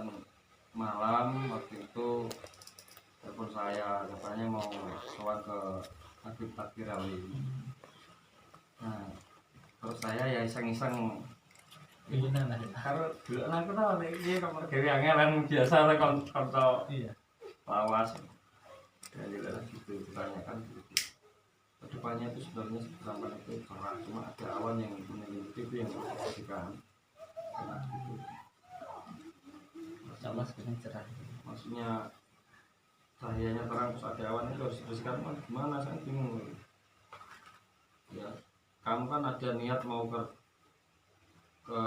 kan malam waktu itu telepon saya katanya mau sowan ke Habib Takdir Ali. Nah terus saya ya iseng-iseng Gimana lah ya? kalau dulu aku tahu ini nomor gawe angelan biasa lah konco Iya. lawas ya juga gitu ditanyakan gitu. Kedepannya itu sebenarnya sampai itu cerah, cuma ada awan yang menyelimuti itu yang memposisikan gitu. Sama sekarang cerah. Maksudnya cahayanya terang terus ada awan itu harus dibersihkan gimana, saya bingung ya. Kamu kan ada niat mau ke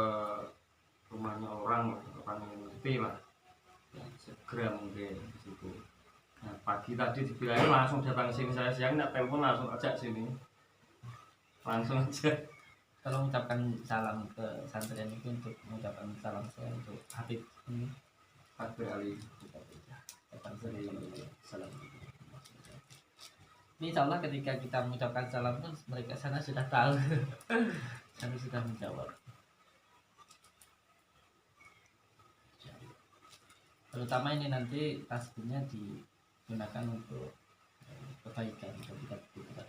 rumahnya orang yang ngerti lah ya, segera mungkin di situ. Nah, pagi tadi dibilangin langsung datang ke sini, saya siang nak telepon langsung ajak sini langsung aja. Kalau mengucapkan salam ke santren itu untuk mengucapkan salam saya untuk Habib ini Takdir Ali. datang dari salam. Ini insya Allah ketika kita mengucapkan salam pun mereka sana sudah tahu. Kami sudah menjawab. Terutama ini nanti tasbihnya digunakan untuk kebaikan kepada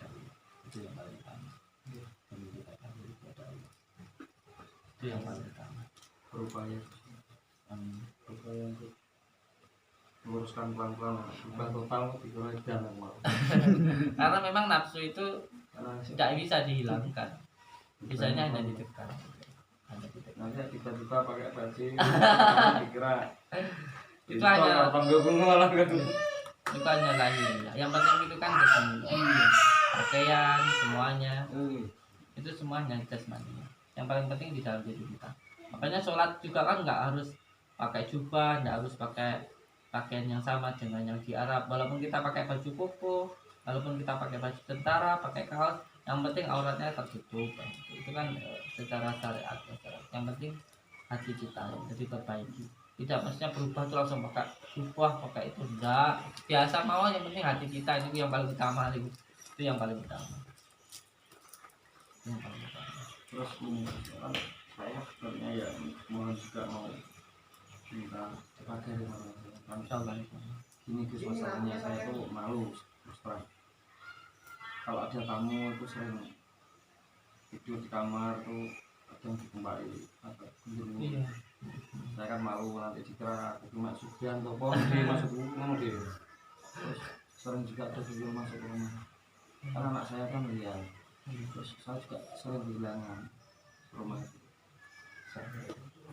Allah. Itu yang paling utama. Menunjukkan diri kepada Allah. Itu yang paling utama. Berupaya Berupaya untuk meluruskan pelan-pelan, bukan total dikurangi dan normal. karena memang nafsu itu Karena tidak bisa dihilangkan, bisanya hanya ditekan. nanti tiba-tiba pakai baju dikira Itu hanya malah gitu. itu hanya lahir. Yang penting itu kan jasmani, pakaian semuanya itu semuanya jasmani. Yang paling penting di dalam diri kita. Makanya sholat juga kan nggak harus pakai jubah, nggak harus pakai pakaian yang sama dengan yang di Arab. Walaupun kita pakai baju koko, walaupun kita pakai baju tentara, pakai kaos, yang penting auratnya tertutup. Itu kan secara syariat. Yang penting hati kita jadi terbaiki. Tidak maksudnya berubah tuh langsung pakai jubah, pakai itu enggak. Biasa mau, yang penting hati kita itu yang paling utama. Itu yang paling utama. Yang paling utama. Terus ini kan saya sebenarnya ya mohon juga mau minta dipakai di mana kan Insyaallah. gini Gus, masalahnya saya tuh malu terus terang. Kalau ada tamu itu sering tidur di kamar tuh kadang dikembali agak gendut. Iya. Saya kan malu nanti dikira aku cuma sugihan atau apa dia masuk rumah dia. Terus sering juga ada video masuk ke rumah karena anak saya kan lihat. Terus saya juga sering kehilangan rumah itu.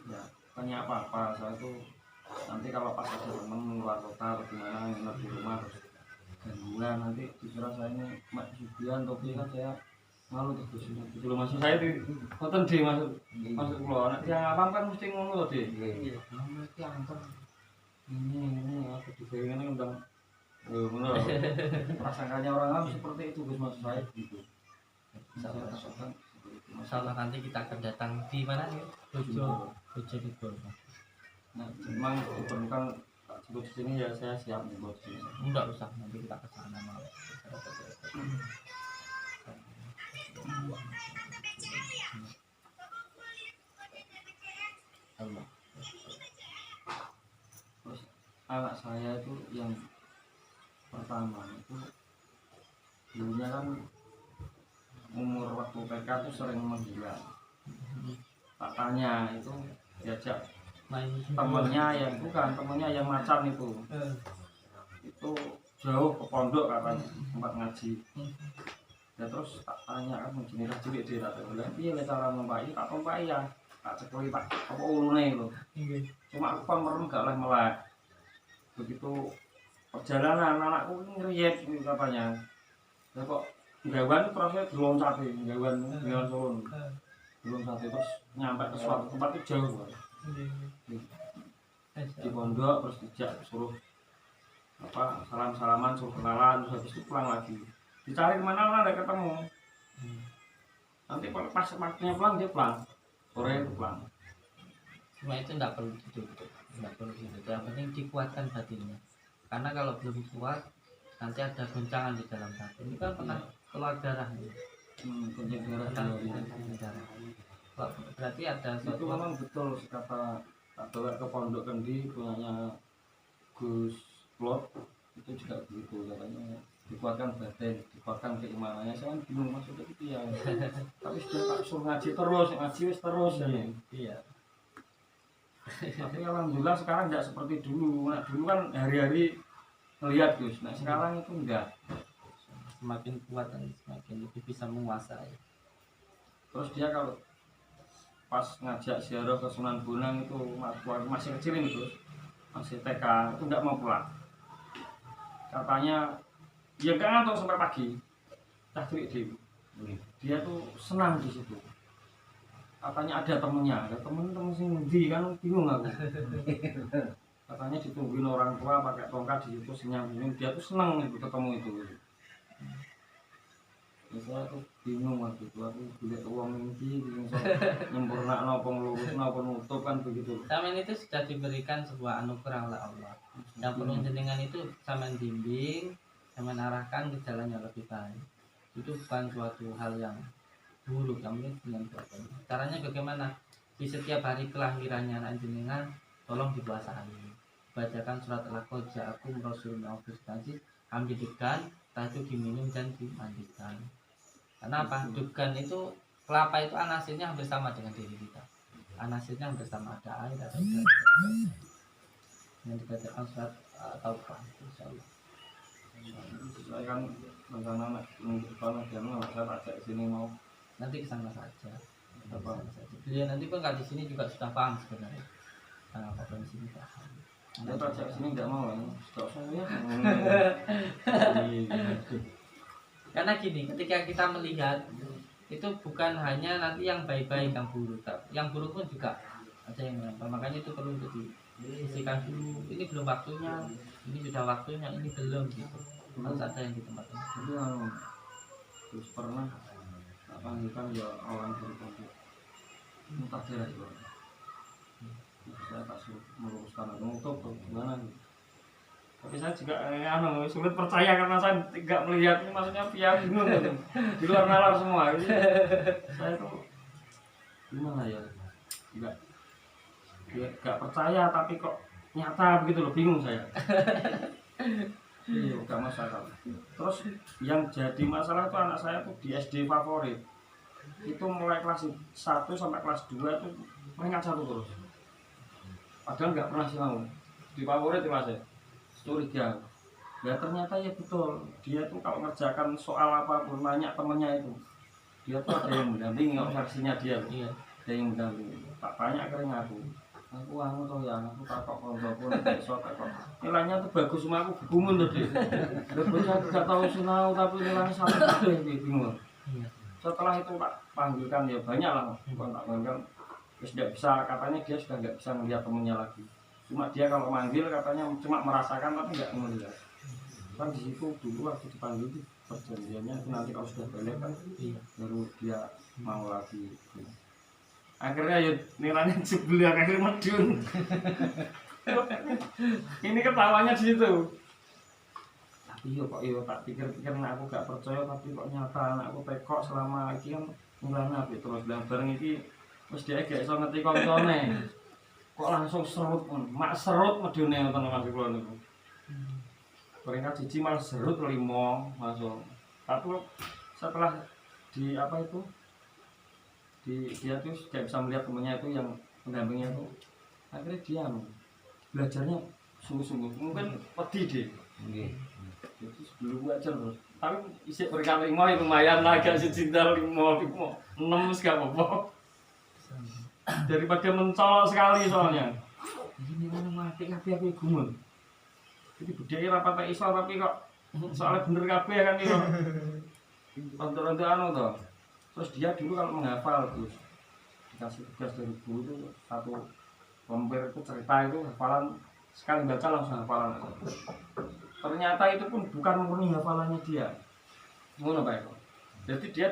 Ya tanya apa-apa saya tuh nanti kalau pas ada temen luar kota atau gimana nginep di rumah terus gangguan nanti dikira saya ini mak sugihan tapi kan saya malu terus gitu loh. Maksud saya di konten di masuk pulau anak yang apa kan mesti ngono loh deh. Iya nanti antar ini aku dibayangin kan bang ngono loh. Prasangkanya orang Arab seperti itu Gus, maksud saya gitu. Saya takutkan Insyaallah nanti kita akan datang di mana nih? Bojo Digol. nah memang diperlukan jemput di sini ya saya siap jemput di sini. Enggak usah, nanti kita ke sana malam. Allah. Terus anak saya itu yang pertama itu dulunya kan umur waktu TK tuh sering menghilang. Tak tanya itu diajak Main temennya yang macan itu jauh ke pondok katanya tempat ngaji. Ya terus tak tanya kan jenazah cilik dia tak bilang piye le cara numpai tak numpai ya tak cekeli pak apa ulune lho. Cuma aku kan merem gak oleh melek. Begitu perjalanan anakku ngeriyet katanya. Ya kok gawan terusnya diloncati gawan Solo. Diloncati terus nyampe ke suatu tempat itu jauh. Di pondok terus dijak suruh apa salam-salaman suruh kenalan terus habis itu pulang lagi. Dicari kemana lah ada ketemu. Nanti pas waktunya pulang dia pulang. Sore itu pulang. Cuma itu enggak perlu ditutup, enggak perlu ditutup. Yang penting dikuatkan batinnya. Karena kalau belum kuat nanti ada goncangan di dalam batin. Ini kan pernah keluar darah nih. Kencing darah. Berarti ada Itu memang betul kata bawa ke pondok kendi punyanya Gus Plot itu juga begitu katanya, dikuatkan batin, dikuatkan keimanannya. Saya kan bingung maksudnya itu ya. Tapi sudah tak suruh ngaji terus, ngaji wis terus ya. Iya. Tapi alhamdulillah sekarang tidak seperti dulu. Nah, dulu kan hari-hari melihat Gus. Nah sekarang itu enggak. Semakin kuat dan semakin lebih bisa menguasai. Terus dia kalau pas ngajak ziarah ke Sunan Bonang itu waktu masih kecil ini Gus, masih TK itu enggak mau pulang. Katanya ya enggak ngantuk sampai pagi. Cahkrik dia tuh senang di situ. Katanya ada temennya, ada temen-temen sing ngendi kan bingung aku. Katanya ditungguin orang tua pakai tongkat di situ senyum-senyum, dia tuh senang itu ketemu itu. Ya, saya tuh bingung waktu itu, aku lihat uang ini bingung nyempurna no pengelurus no penutup kan begitu. Samen itu sudah diberikan sebuah anugerah oleh Allah. Yang perlu jenengan itu samen bimbing, samen arahkan ke jalan yang lebih baik. Itu bukan suatu hal yang buruk, kamu dengan baik. Caranya bagaimana? Di setiap hari kelahirannya anak jenengan, tolong dipuasai. Bacakan surat Al-Qad, ja'akum rasulun minkum, ambilkan, setelah itu diminum dan dimandikan. Karena apa? Dugan itu, kelapa itu anasirnya hampir sama dengan diri kita. Anasirnya hampir sama, ada air, ada udara. Yang dibacakan surat Taubah, insyaallah. Saya kan rencana saya ajak sini mau Nanti kesana saja. Beliau nanti pun kalau di sini juga sudah paham sebenarnya. Apa di sini paham. Dia ajak sini nggak mau kan? Tidak saya. Karena gini, ketika kita melihat itu bukan hanya nanti yang baik-baik yang buruk, yang buruk pun juga ada yang menempel. Makanya itu perlu disisikan dulu. Ini belum waktunya, ini sudah waktunya, ini belum gitu. Harus ada yang di tempat ini. Itu terus pernah panggilkan ya orang dari pondok mutakhir itu. Saya tak suruh meluruskan menutup gimana nih. Tapi saya juga sulit percaya karena saya tidak melihat ini, maksudnya via bingung gitu. Di luar nalar semua. Jadi, saya tuh gimana ya? Enggak percaya tapi kok nyata begitu loh, bingung saya. Iya, enggak masalah. Terus yang jadi masalah itu anak saya tuh di SD favorit. Itu mulai kelas 1 sampai kelas 2 itu peringkat 1 terus. Padahal nggak pernah sih mau di favorit Mas ya. Curiga. Ya ternyata ya betul. Dia tuh kalau ngerjakan soal apapun nanya temennya itu. Dia tuh ada yang mendampingi kalau versinya dia. Iya. Ada yang mendampingi. Tak banyak kering aku. Aku tuh ya, aku takut kalau pun besok takut. Nilainya tuh bagus semua, aku bingung tuh deh. Terus aku nggak tahu sinau tapi nilainya satu kabeh bingung. Iya. Setelah itu tak panggilkan ya banyak lah. Bukan tak panggilkan. Terus tidak bisa, katanya dia sudah nggak bisa melihat temennya lagi. Cuma dia kalau manggil katanya cuma merasakan tapi nggak melihat. Kan di situ dulu waktu dipanggil itu perjanjiannya itu nanti kalau sudah balik kan baru dia mau lagi. Akhirnya ya nilainya sebelah akhirnya medun. Ini ketawanya di situ. Tapi yo kok yo tak pikir-pikir aku gak percaya tapi kok nyata anakku tekok selama iki kan nilainya terus bareng iki wis dhek gak iso ngerti koncone. Kok langsung serut pun, mak serut medune ngoten Mas kula niku. Peringkat 1 malah serut 5 masuk. Tapi setelah di apa itu? Dia tuh tidak bisa melihat temannya itu yang pendampingnya itu. Akhirnya dia belajarnya sungguh-sungguh. Mungkin pedih deh. Nggih. Jadi sebelum belajar terus. Tapi isi peringkat 5 ya lumayan lah, agak secinta 5, 6 gak apa-apa. Daripada mencolok sekali soalnya. Ini mana mati kabeh aku gumun. Jadi budaya rapat iso tapi kok soalnya bener kabeh kan iki. Untuk anu to. Terus dia dulu kalau menghafal terus dikasih tugas dari guru itu satu lembar itu cerita itu hafalan sekali baca langsung hafalan. Ternyata itu pun bukan murni hafalannya dia. Ngono Pak Eko. Jadi dia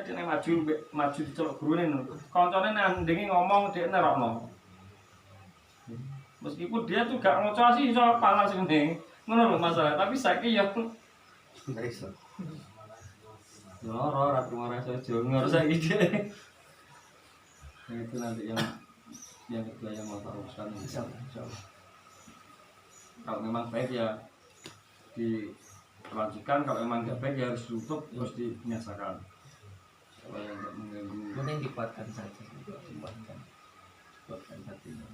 maju diceluk gurune ngono. Koncone nandingi ngomong dhek nerokno. Meskipun dia tuh gak ngoco sih iso panas ngene. Ngono lho masalah, tapi saiki ya gak iso. Ya ora rasa jongor saiki deh. Itu nanti yang yang kedua yang mau tak uruskan. Insyaallah. Kalau memang baik ya dilanjutkan, kalau memang nggak baik ya harus ditutup, terus dibiasakan supaya nggak mengganggu. Mending dikuatkan saja, kuatkan hatinya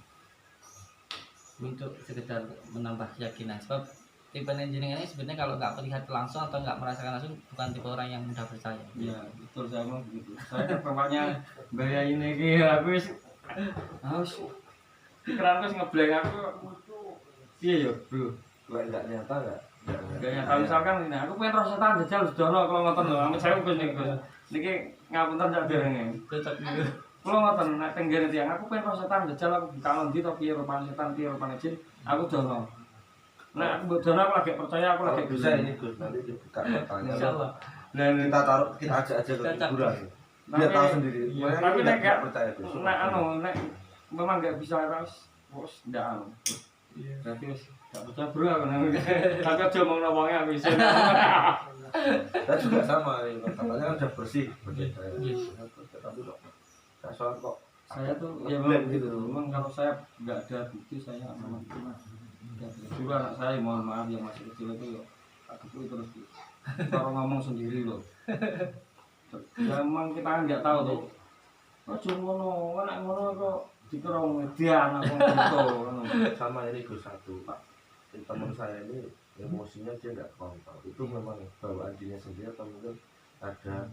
untuk sekedar menambah keyakinan. Sebab tipe engineering ini sebenarnya kalau nggak melihat langsung atau nggak merasakan langsung bukan tipe orang yang mudah percaya. Iya betul, saya mau begitu. Saya kan bapaknya bayar ini kayak aku harus pikiran aku ngeblank aku. Iya ya bro, Nggak nyata nggak? nggak nyata. Misalkan ini aku pengen rasa setan jajal sedono kalau ngoten lho, amit saya Gus nih Gus. Niki ngapunten sak derenge. Cocok gitu. Kalau ngoten nek tenggene tiyang aku pengen rasa setan jajal aku buka ndi to piye rupane setan piye rupane jin, aku dono. Nek aku mbok dono aku lagi percaya, aku lagi Bisa ini Gus, nanti dibuka matanya. Insyaallah. Dan Kita taruh, kita ajak aja ke kuburan. Dia tahu sendiri. Iya, tapi nek nggak percaya Gus. nek nek memang nggak bisa harus ndak anu. Iya. Berarti wis gak percaya bro aku nang. Tapi aja omongno wonge aku isin. Saya juga sama, katanya kan udah bersih. Iya. Tapi kok nggak soal kok. Saya tuh ya Problem memang gitu. memang kalau saya nggak ada bukti saya memang itu mas. Dulu anak saya mohon maaf yang masih kecil itu ya aku terus kalau ngomong sendiri loh. Ya memang kita kan nggak tahu tuh. Oh cuma anak ngono kok dikira median apa gitu. Sama ini Gus satu Pak. Teman saya ini emosinya dia nggak kontrol. Itu memang bawaan dirinya sendiri atau mungkin ada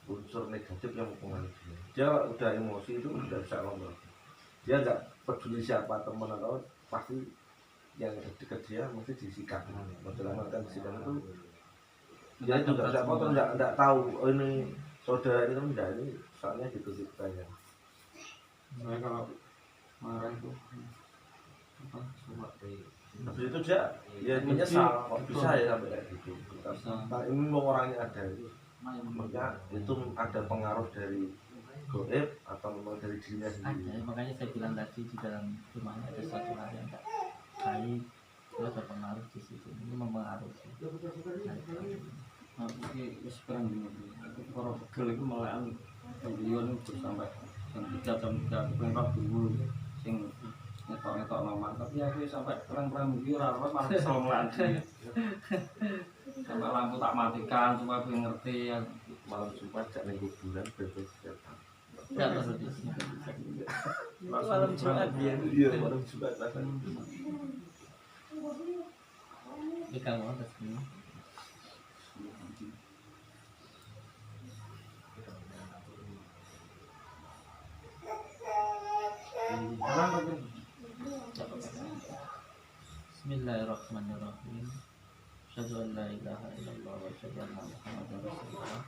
unsur negatif yang mempengaruhi dia. Dia udah emosi itu udah bisa kontrol. Dia nggak peduli siapa teman atau pasti yang dekat dia mesti disikat. Menjalankan disikat itu dia juga nggak kontrol, nggak tahu oh ini saudara ini enggak, ini soalnya gitu ceritanya. Saya kalau marah itu apa coba Habis itu dia ya menyesal kok bisa ya sampai kayak gitu. Nah, ini mau orangnya ada itu. Makanya itu ada pengaruh dari goib atau memang dari dirinya sendiri. Ada, makanya saya bilang tadi di dalam rumahnya ada suatu hal yang tak baik, itu ada pengaruh di situ, ini mempengaruhi. Nah, ini sekarang gini, itu kalau pegel itu melayan pembelian itu sampai jam 3 pengen dulu, sing ngetok nomor, tapi aku sampai perang begini orang malah kesel melayan sampai lampu tak matikan, cuma aku yang ngerti ya. Malam Jumat jak ning kuburan bebas setan. Enggak perlu di sini. Malam Jumat Iya, iya malam Jumat bahkan. Di kamu atas ini. Bismillahirrahmanirrahim. Asyhadu an la ilaha illallah wa asyhadu anna Muhammadar Rasulullah.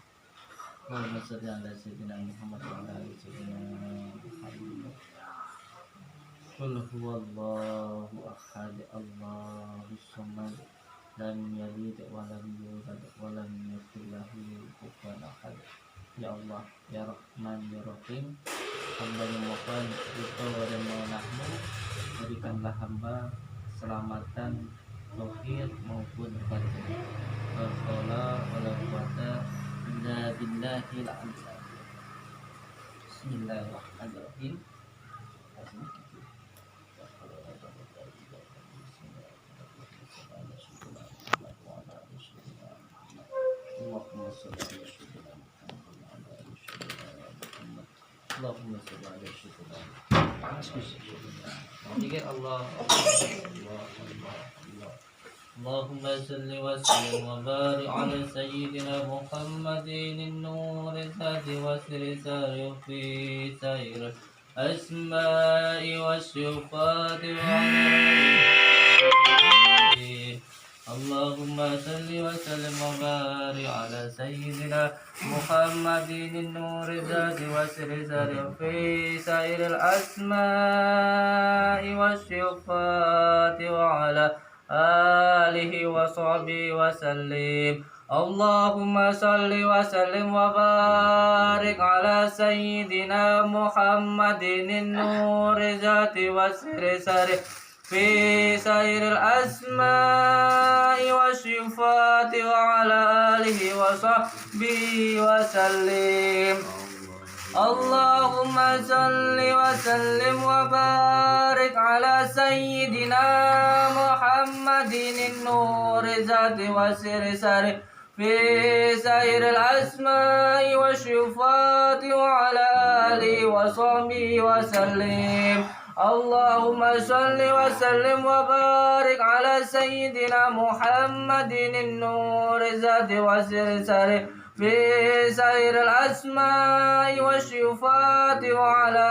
Allahumma shalli ala sayyidina Muhammad wa ala ali sayyidina Muhammad. Qul huwallahu ahad, Allahus samad, lam yalid wa lam yulad wa lam yakul lahu kufuwan ahad. Ya Allah, ya Rahman, ya Rahim, hamba yang mohon ridho dan mohonahmu, berikanlah hamba keselamatan tauhid maupun batin. La haula wala quwata illa billahil azim. Bismillahirrahmanirrahim. Allahumma shalli ala sayyidina Muhammad. Allah اللهم صل وسلم وبارك على سيدنا محمد النور الهاد وسر سار في سائر الأسماء والصفات اللهم صل وسلم وبارك على سيدنا محمد النور الهاد وسر سار في سائر الأسماء والصفات وعلى آله وصحبه وسلم. اللهم صل وسلم وبارك على سيدنا محمد النور ذات وسر سر في سائر الأسماء والصفات وعلى آله وصحبه وسلم. اللهم صل وسلم وبارك على سيدنا محمد النور ذات وسر سر في سائر الأسماء والصفات وعلى آله وصحبه وسلم. اللهم صل وسلم وبارك على سيدنا محمد النور ذات وسر سر في سائر الأسماء والصفات وعلى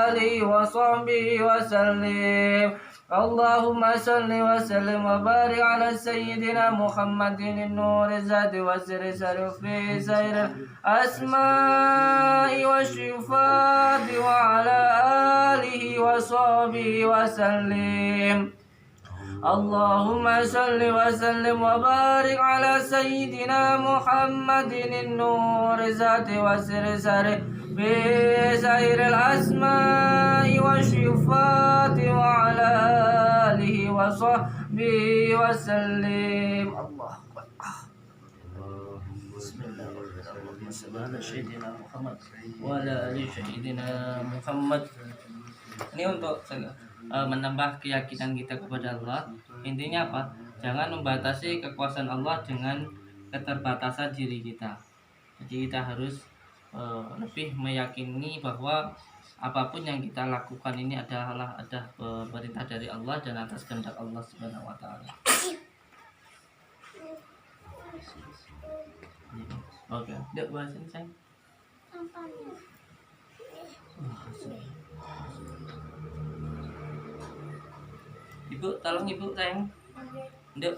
آله وصحبه وسلم. اللهم صل وسلم وبارك على سيدنا محمد النور الذات والسر سر في سائر الأسماء والصفات وعلى آله وصحبه وسلم. اللهم صل وسلم وبارك على سيدنا محمد النور ذات والسر سر في سائر الأسماء والصفات وعلى آله وصحبه وسلم. الله أكبر. بسم الله الرحمن الرحيم. على سيدنا محمد وعلى آل سيدنا Muhammad. Ini untuk menambah keyakinan kita kepada Allah. Intinya apa? Jangan membatasi kekuasaan Allah dengan keterbatasan diri kita. Jadi kita harus lebih meyakini bahwa apapun yang kita lakukan ini adalah perintah dari Allah dan atas kehendak Allah Subhanahu wa taala. Oke, udah bahas ini sayang. Ibu, tolong ibu sayang. Nduk.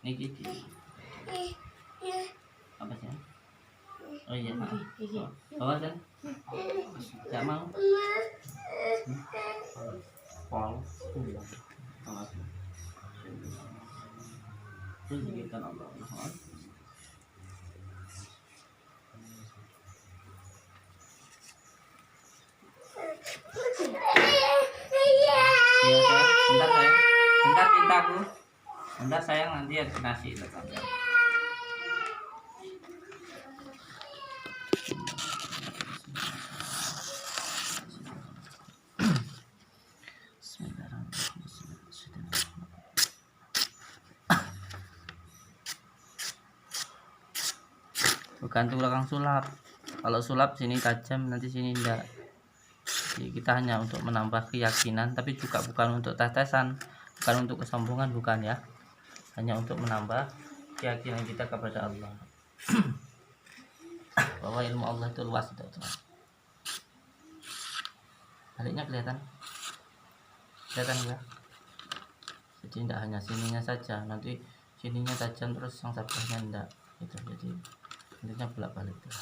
Ini gigi. Apa sih? Oh iya, maaf. Bawa kan? Gak mau. Pol. Terus kita Allah. Iya sayang, bentar sayang. Bentar cintaku. Bentar sayang, nanti ada nasi tetap. Bukan tukang sulap. Kalau sulap sini tajam, nanti sini enggak. Jadi kita hanya untuk menambah keyakinan, tapi juga bukan untuk tes-tesan, bukan untuk kesombongan, bukan ya. Hanya untuk menambah keyakinan kita kepada Allah. Bahwa ilmu Allah itu luas itu. Baliknya kelihatan? Kelihatan ya? Jadi tidak hanya sininya saja, nanti sininya tajam terus yang sabahnya enggak. Gitu. Jadi intinya bolak-balik tuh.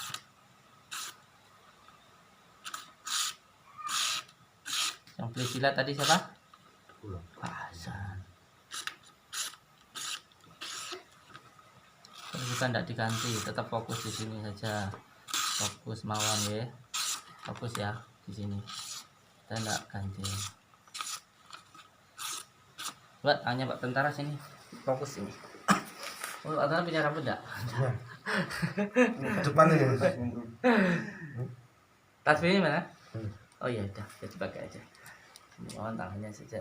Yang beli silat tadi siapa? Pak Hasan. Terus juga tidak diganti, tetap fokus di sini saja. Fokus mawon ya. Fokus ya di sini. Kita tidak ganti. Buat hanya Pak tentara sini. Fokus sini. Oh, ada punya rambut enggak? Depan ini Mas. Tasbihnya mana? Oh iya udah, kita pakai aja. Mohon tangannya saja.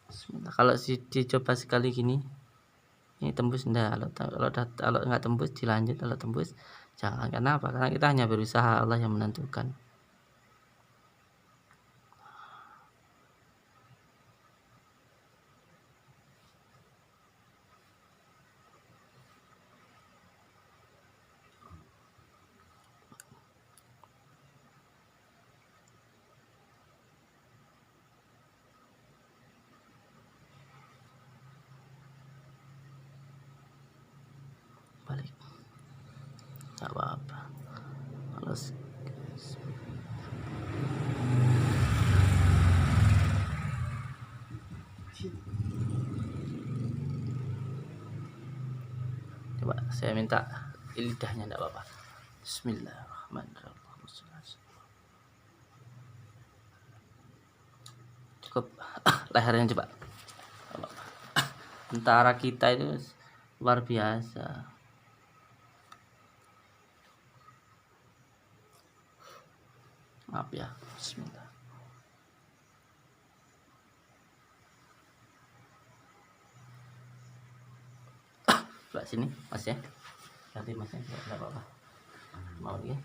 Bismillah. Kalau dicoba sekali gini, ini tembus enggak? Kalau nggak tembus dilanjut, kalau tembus jangan. Karena apa? Karena kita hanya berusaha, Allah yang menentukan. Balik. Nggak apa-apa. Kalau coba saya minta lidahnya, enggak apa-apa. Bismillahirrahmanirrahim. Cukup lehernya coba. Tentara kita itu luar biasa. Maaf ya. Bismillah. Coba sini Mas ya. Ganti Mas ya, enggak apa-apa. Mau ya.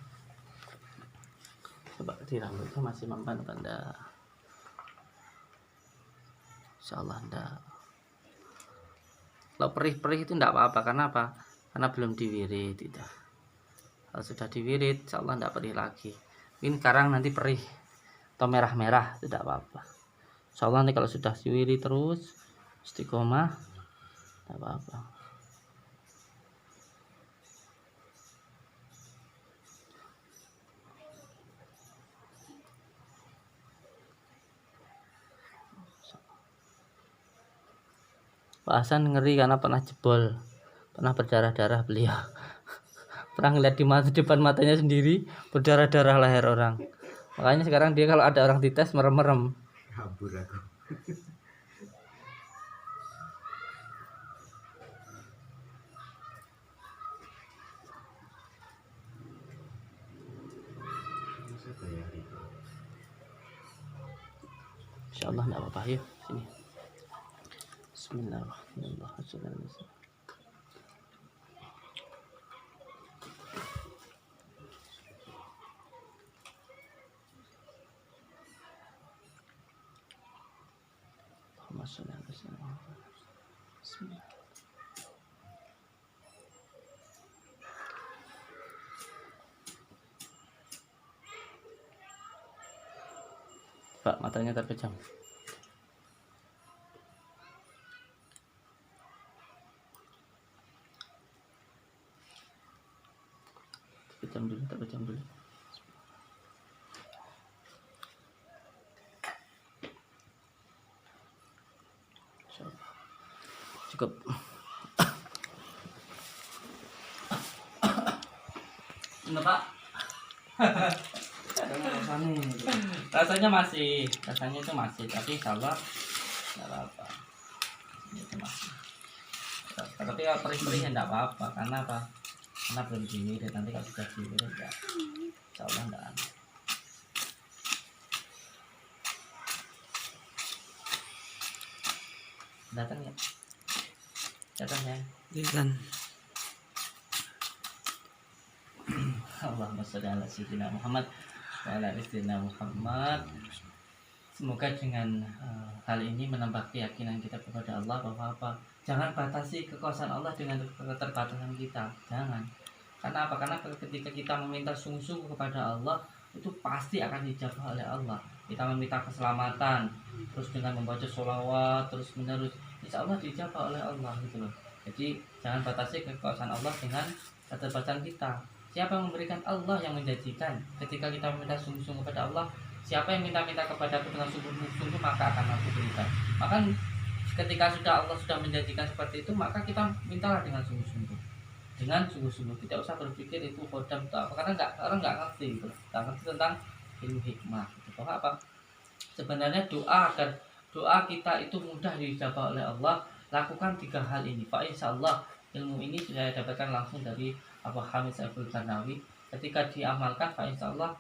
Coba di rambutnya masih mempan apa enggak? Insyaallah enggak. Kalau perih-perih itu enggak apa-apa, karena apa? Karena belum diwirid tidak. Kalau sudah diwirid, insyaallah enggak perih lagi. Mungkin sekarang nanti perih atau merah-merah, tidak apa-apa. Insyaallah nanti kalau sudah diwirid terus istiqomah, enggak apa-apa. Pak Hasan ngeri karena pernah jebol, pernah berdarah-darah beliau. Pernah ngeliat di depan matanya sendiri berdarah-darah leher orang. Makanya sekarang dia kalau ada orang dites merem-merem. Kabur aku. Insyaallah enggak apa-apa. Yuk sini. Bismillahirrahmanirrahim. Bismillah. Pak, matanya terpejam. Terpejam dulu. Cukup. Enggak, Pak. Rasanya itu masih, tapi insyaallah enggak apa-apa. Itu masih. Tapi kalau perih-perihnya enggak apa-apa, karena apa? Karena belum diwirid, nanti kalau sudah diwirid ya insyaallah enggak ada. Datang ya? Datang ya? Bukan. Allahumma sholli ala sayyidina Muhammad wa ala ali sayyidina Muhammad. Semoga dengan hal ini menambah keyakinan kita kepada Allah bahwa apa? Jangan batasi kekuasaan Allah dengan keterbatasan kita. Jangan. Karena apa? Karena ketika kita meminta sungguh-sungguh kepada Allah, itu pasti akan dijawab oleh Allah. Kita meminta keselamatan, terus dengan membaca sholawat terus menerus, insya Allah dijawab oleh Allah gitu loh. Jadi jangan batasi kekuasaan Allah dengan keterbatasan kita. Siapa yang memberikan? Allah yang menjanjikan. Ketika kita meminta sungguh-sungguh kepada Allah, siapa yang minta-minta kepada aku dengan sungguh-sungguh, maka akan aku berikan. Maka ketika Allah sudah menjanjikan seperti itu, maka kita mintalah dengan sungguh-sungguh. Dengan sungguh-sungguh, tidak usah berpikir itu kodam atau apa, karena orang nggak ngerti gitu. Nggak ngerti tentang ilmu hikmah gitu. Bahwa apa? Sebenarnya doa kita itu mudah dijawab oleh Allah. Lakukan 3 hal ini. Pak, insya Allah ilmu ini sudah dapatkan langsung dari Abu Hamid Saiful Kanawi. Ketika diamalkan, Pak, insya Allah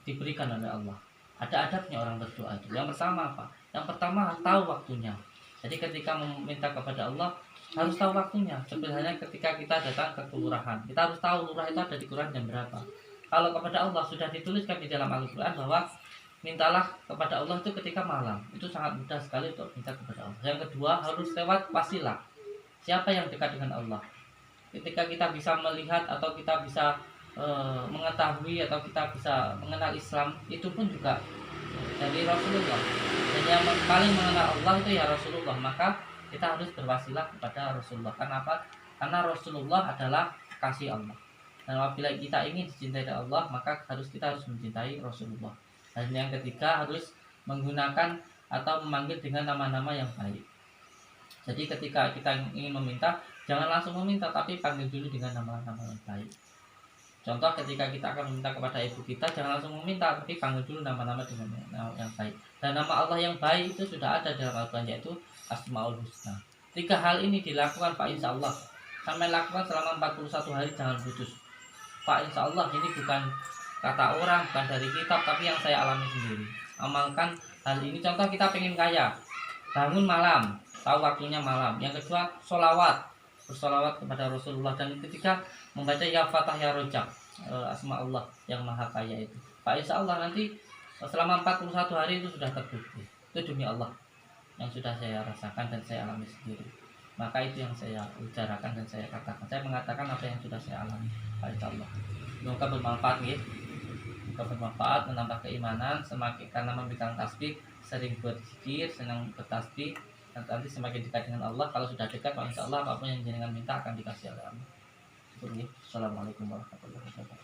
diberikan oleh Allah. Ada adabnya orang berdoa itu. Yang pertama apa? Yang pertama tahu waktunya. Jadi ketika meminta kepada Allah harus tahu waktunya. Sebenarnya ketika kita datang ke kelurahan, kita harus tahu lurah itu ada di kelurahan jam berapa. Kalau kepada Allah sudah dituliskan di dalam Al-Quran bahwa mintalah kepada Allah itu ketika malam. Itu sangat mudah sekali untuk minta kepada Allah. Yang kedua harus lewat wasilah. Siapa yang dekat dengan Allah? Ketika kita bisa melihat atau kita bisa mengetahui atau kita bisa mengenal Islam, itu pun juga dari Rasulullah. Dan yang paling mengenal Allah itu ya Rasulullah. Maka kita harus berwasilah kepada Rasulullah. Karena apa? Karena Rasulullah adalah kasih Allah. Dan apabila kita ingin dicintai oleh Allah, maka kita harus mencintai Rasulullah. Dan yang ketiga harus menggunakan atau memanggil dengan nama-nama yang baik. Jadi ketika kita ingin meminta, jangan langsung meminta, tapi panggil dulu dengan nama-nama yang baik. Contoh ketika kita akan meminta kepada ibu kita, jangan langsung meminta, tapi panggil dulu nama-nama dengan nama yang baik. Dan nama Allah yang baik itu sudah ada dalam Al-Quran, yaitu Asmaul Husna. 3 hal ini dilakukan Pak, insya Allah sampai lakukan selama 41 hari, jangan putus Pak, insya Allah ini bukan kata orang, bukan dari kitab, tapi yang saya alami sendiri. Amalkan hal ini. Contoh kita pengen kaya, bangun malam, tahu waktunya malam. Yang kedua, sholawat, bersolawat kepada Rasulullah. Dan yang ketiga, membaca ya Fatah ya Rojak, asma Allah yang maha kaya itu. Pak, insya Allah nanti selama 41 hari itu sudah terbukti. Itu demi Allah yang sudah saya rasakan dan saya alami sendiri. Maka itu yang saya utarakan dan saya katakan. Saya mengatakan apa yang sudah saya alami. Insya Allah. Semoga bermanfaat ya. Semoga bermanfaat, menambah keimanan, semakin karena memberikan tasbih, sering berzikir, senang bertasbih, dan nanti semakin dekat dengan Allah. Kalau sudah dekat, insya Allah apapun yang jenengan minta akan dikasih oleh Allah. Assalamualaikum warahmatullahi wabarakatuh.